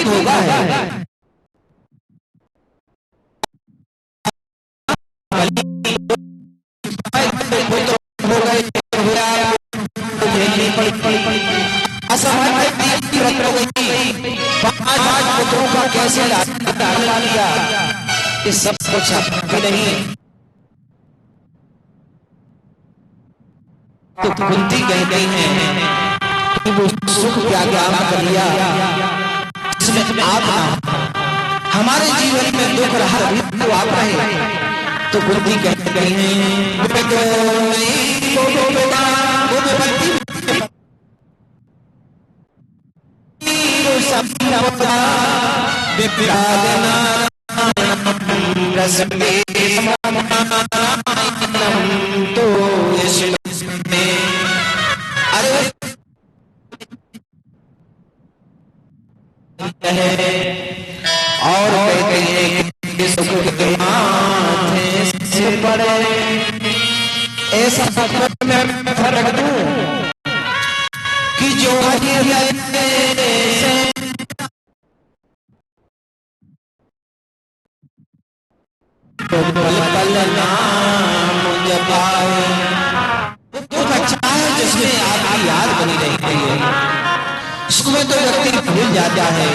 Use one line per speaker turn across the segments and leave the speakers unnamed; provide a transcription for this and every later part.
धोखा है। पांच पुत्रों का कैसे लिया, ये सब कुछ नहीं। तो कुंती कहती हैं कि वो सुख क्या कर लिया जिसमें आप ना, हमारे जीवन में दुख रहा तो आप रहे। तो कुंती कहती हैं और कहते हैं कि सुख के माथे से पड़े, ऐसा फर्क में फर्क दूं कि जो पल पल नाम जपाए। दुख अच्छा है जिसमें आपकी याद बनी रहती है, सुख में तो व्यक्ति भूल जाता है।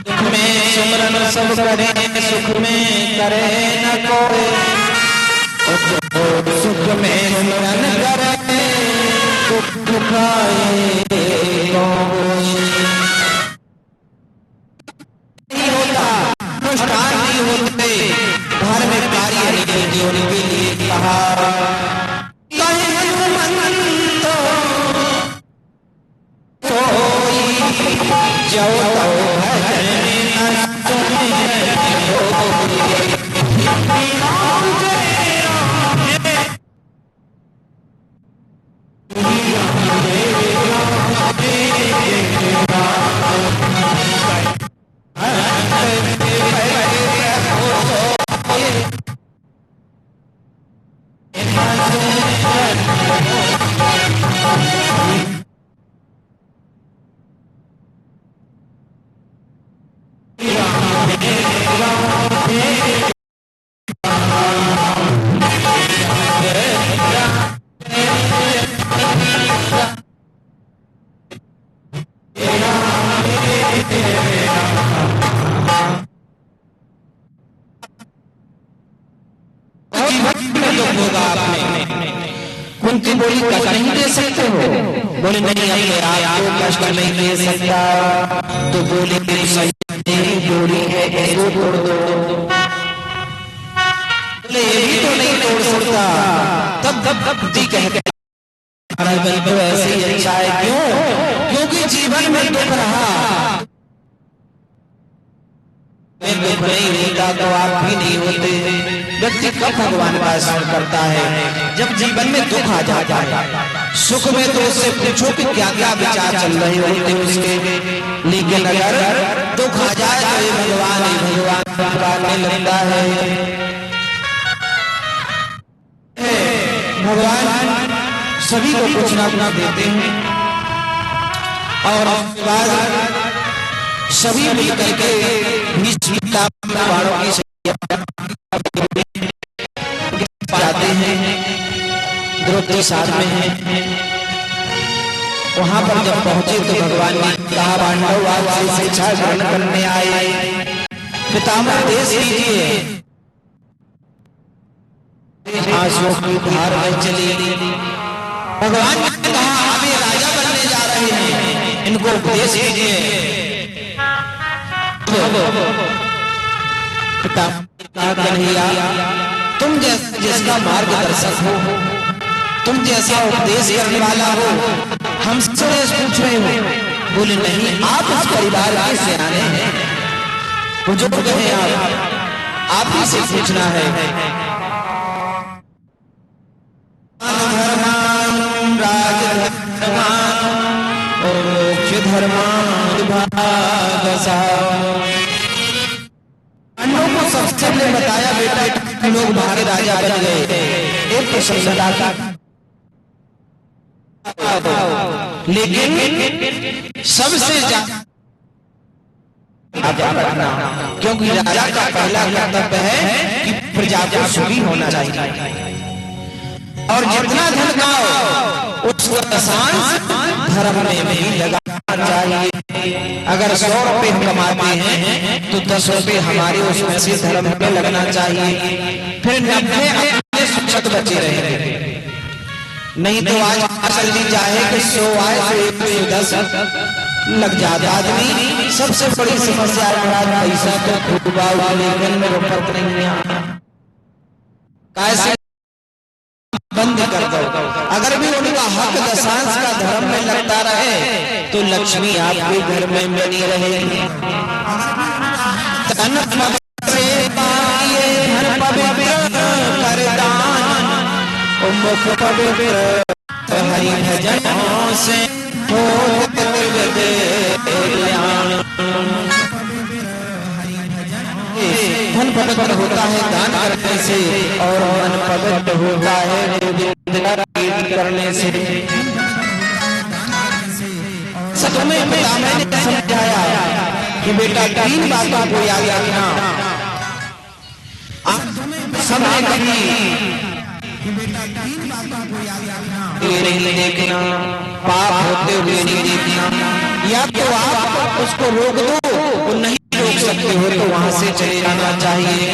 दुख में सुमरन सब करे, सुख में करे न कोई, सुख में सुमरन करे दुख आए नहीं होता, अनुष्ठान नहीं होते, धार्मिक कार्य नहीं होते, उनके लिए कहा कुंती बोली कष्ट नहीं दे सकते हो? बोले नहीं, अपने आप को कष्ट नहीं दे सकता। तो बोले बोली है इसको तोड़ दो। बोले ये भी तो नहीं तोड़ सकता। तब कुंती कहते तो ऐसे ही अच्छा है। क्यों? क्योंकि जीवन में दुख रहा, दुख नहीं होता तो आप भी नहीं होते। व्यक्ति कब भगवान का स्मरण करता है? जब जीवन में दुख आ जाता है। सुख में तो उससे पूछो कि क्या क्या विचार चल रहे होते उसके, लेकिन अगर दुख आ जाए तो ये भगवान पुकारने लगता है। भगवान सभी को कुछ ना कुछ देते हैं और उसके बाद सभी मिलकर के वालों की जाते हैं। द्रौपदी साथ में है। वहां पर जब पहुंचे तो भगवान ने कहा पांडव आज से शिक्षा ग्रहण करने आए, पितामह देश कीजिए। आंसुओं की धार बह चली। भगवान ने कहा आप ये राजा बनने जा रहे हैं, इनको उपदेश कीजिए। कन्हैया तुम जिसका मार्गदर्शक हो, तुम जैसा उपदेश करने वाला हो, हमसे पूछ रहे हो? बोले नहीं, आप इस परिवार के सियाने हैं, बुजुर्ग हैं, आप ही से पूछना है। को सबसे पहले बताया बेटा लोग भागे राजा बन गए। एक प्रसन्नता लेकिन सबसे ज्यादा क्योंकि राजा का पहला कर्तव्य है कि प्रजा को सुखी होना चाहिए और जितना धन कमाओ उसका दशांश धर्म में भी लगाना चाहिए। अगर 100 रुपए हम कमाते हैं तो 10 रुपए हमारे उसमें से धर्म में लगना चाहिए, फिर 90 अपने सुरक्षित बचे रहेंगे। नहीं तो आज जल्दी चाहे कि 100 आए तो 110 लग जाता आदमी। सबसे बड़ी समस्या पैसा तो खूब आओ लेकिन में रुपत नहीं है, कैसे बंद कर दो। अगर भी उनका हक दशांश का धर्म में लगता रहे तो लक्ष्मी आपके घर में बनी रहेगी। तन से पाए धन पवित्र कर दान, मुख पवित्र हरि भजनों से हो धन पवित्र होता है दान करने से और मन पवित्र होता है करने से। तुम्हें मैंने समझाया कि बेटा 3 बातों को याद रखना। समय कभी नहीं देखना, पाप होते हुए नहीं देखना। या तो आप उसको रोक दो, वो नहीं रोक सकते हो तो वहां से चले जाना चाहिए।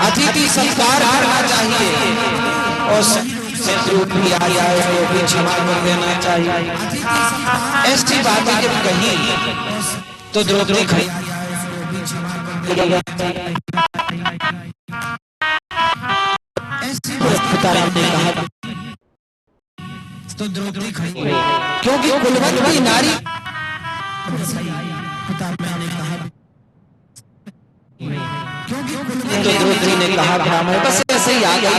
अतिथि सत्कार करना चाहिए और शत्रु भी आ जाए तो भी क्षमा कर देना चाहिए। ऐसी बातें जब कही तो द्रौपदी खड़ी ने कहा तो द्रौपदी खड़ी क्योंकि कुलवती नारी तो द्रौपदी ने कहा ब्राह्मण बस ऐसे ही आ गई।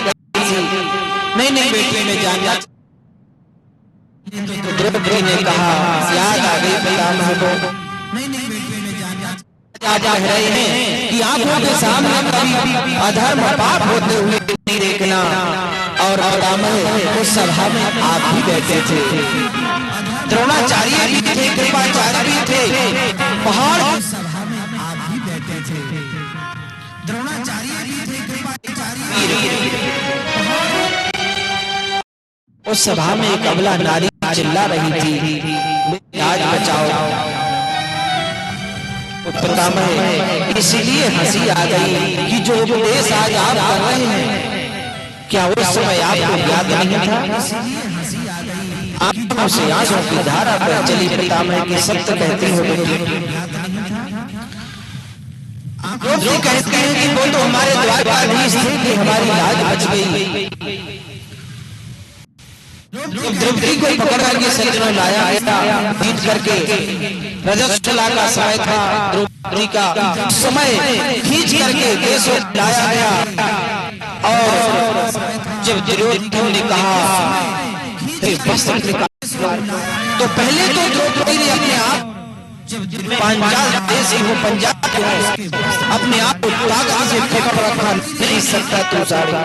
नहीं बेटे में जाना। तो द्रौपदी ने कहा याद आ गई पितामह को। राजा कह रहे हैं कि आंखों के सामने कभी अधर्म पाप होते हुए नहीं देखना। और पितामह उस सभा में आप भी बैठे थे, द्रोणाचार्य भी थे, कृपाचार्य भी थे, पहाड़ सभा में आप भी बैठे थे, द्रोणाचार्य भी थे, कृपाचार्य। उस सभा में एक अबला नारी चिल्ला रही थी लाज बचाओ। पितामह इसलिए हंसी आ गई कि जो उपदेश आज आप कर रहे हैं क्या उस समय आपको याद नहीं था? आंखों से आंसू की धारा पर चली पितामह की सत्य कहती हो जो कहते हैं कि वो तो हमारे द्वारपाधीश थे कि हमारी लाज बच गई। जब द्रौपदी को पकड़ करके सज्जनों लाया गया जीत करके, रजस्वला का समय था द्रौपदी का समय, खींच करके देश लाया गया। और जब दुर्योधन ने कहा तो पहले तो द्रौपदी ने अपने आप पांचाल देश हो पंजाब के अपने आप को ताकत से पकड़ रखा, नहीं सकता तू सारे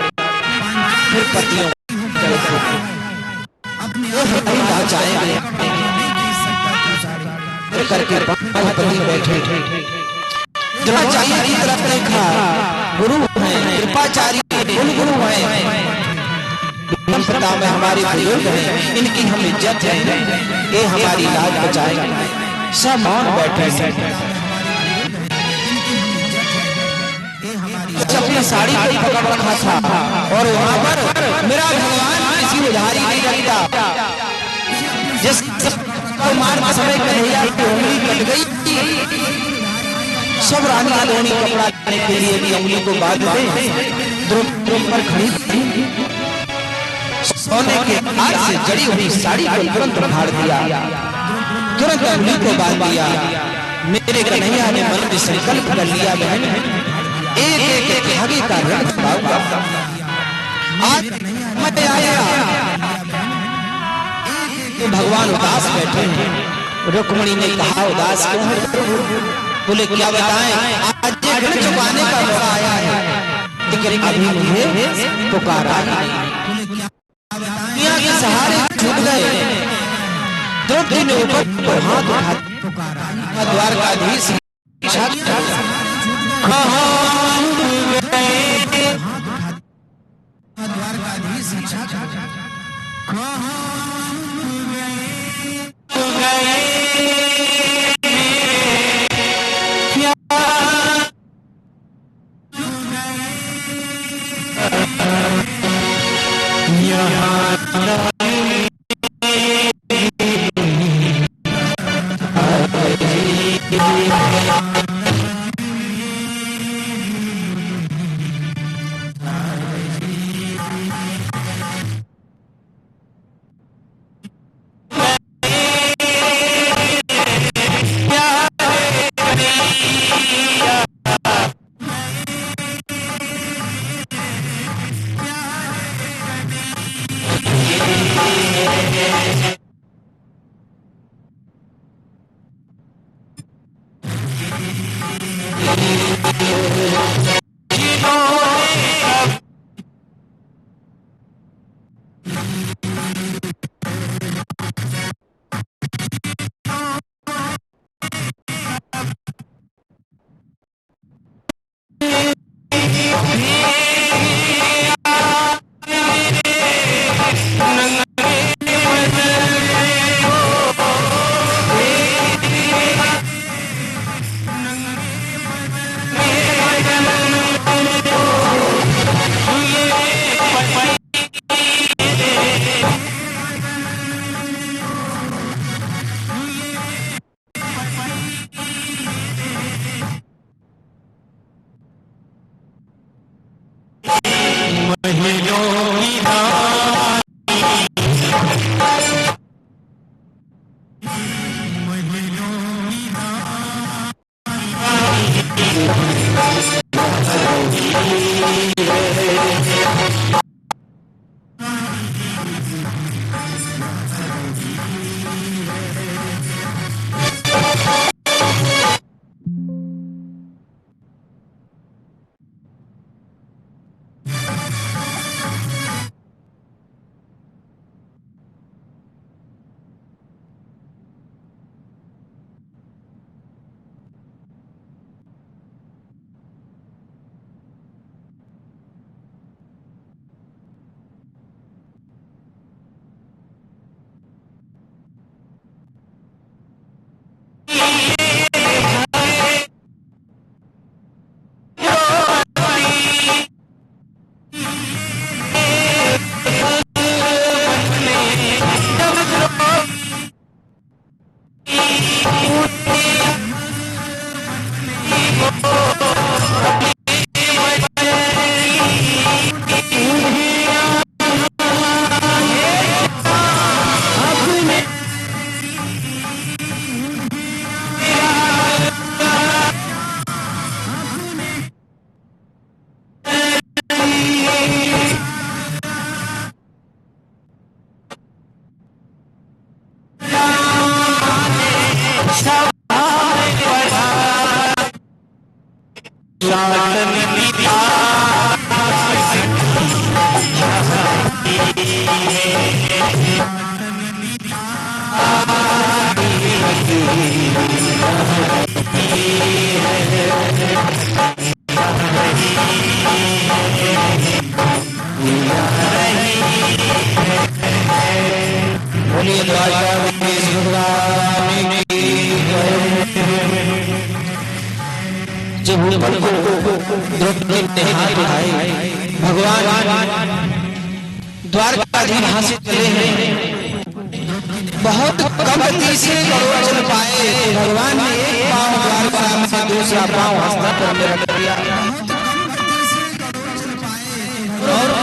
फिर पतियों करके पति बैठे द्रोणाचार्य की तरफ देखा, गुरु हैं, कृपाचार्य गुरु हैं, पितामह हमारे बुजुर्ग हैं, इनकी हम इज्जत है, ये हमारी लाज बचाएगा। सब मौन बैठे अपनी साड़ी को पकड़ रखा था और वहां पर मेरा भगवान किसी उधारी नहीं रखता। जिस मार का समय कन्हैया की उंगली कट गई, सब रानियां धोनी कपड़ा लेने के लिए भी उंगली को बांध दे, द्रौपदी पर खड़ी सोने के हार से जड़ी हुई साड़ी को तुरंत फाड़ दिया, तुरंत उंगली को बांध दिया। मेरे कन्हैया ने मन में संकल्प कर लिया बहन एक एक धागे का ऋण चुकाऊंगा। आज मैं आया तो भगवान उदास बैठे हैं। रुक्मिणी ने कहा उदास क्यों है? बोले क्या बताएं, आज ये ऋण चुकाने का मौका आया है लेकिन अभी मुझे पुकारा नहीं। दुनिया के सहारे छूट गए। द्रौपदी ने ऊपर हाथ उठा द्वारकाधीश भगवान द्वारकाधीश से चले हैं, बहुत कम गति से गरुड़ चल पाए। भगवान ने एक पांव द्वारका से दूसरा पांव हस्ता पर रख दिया और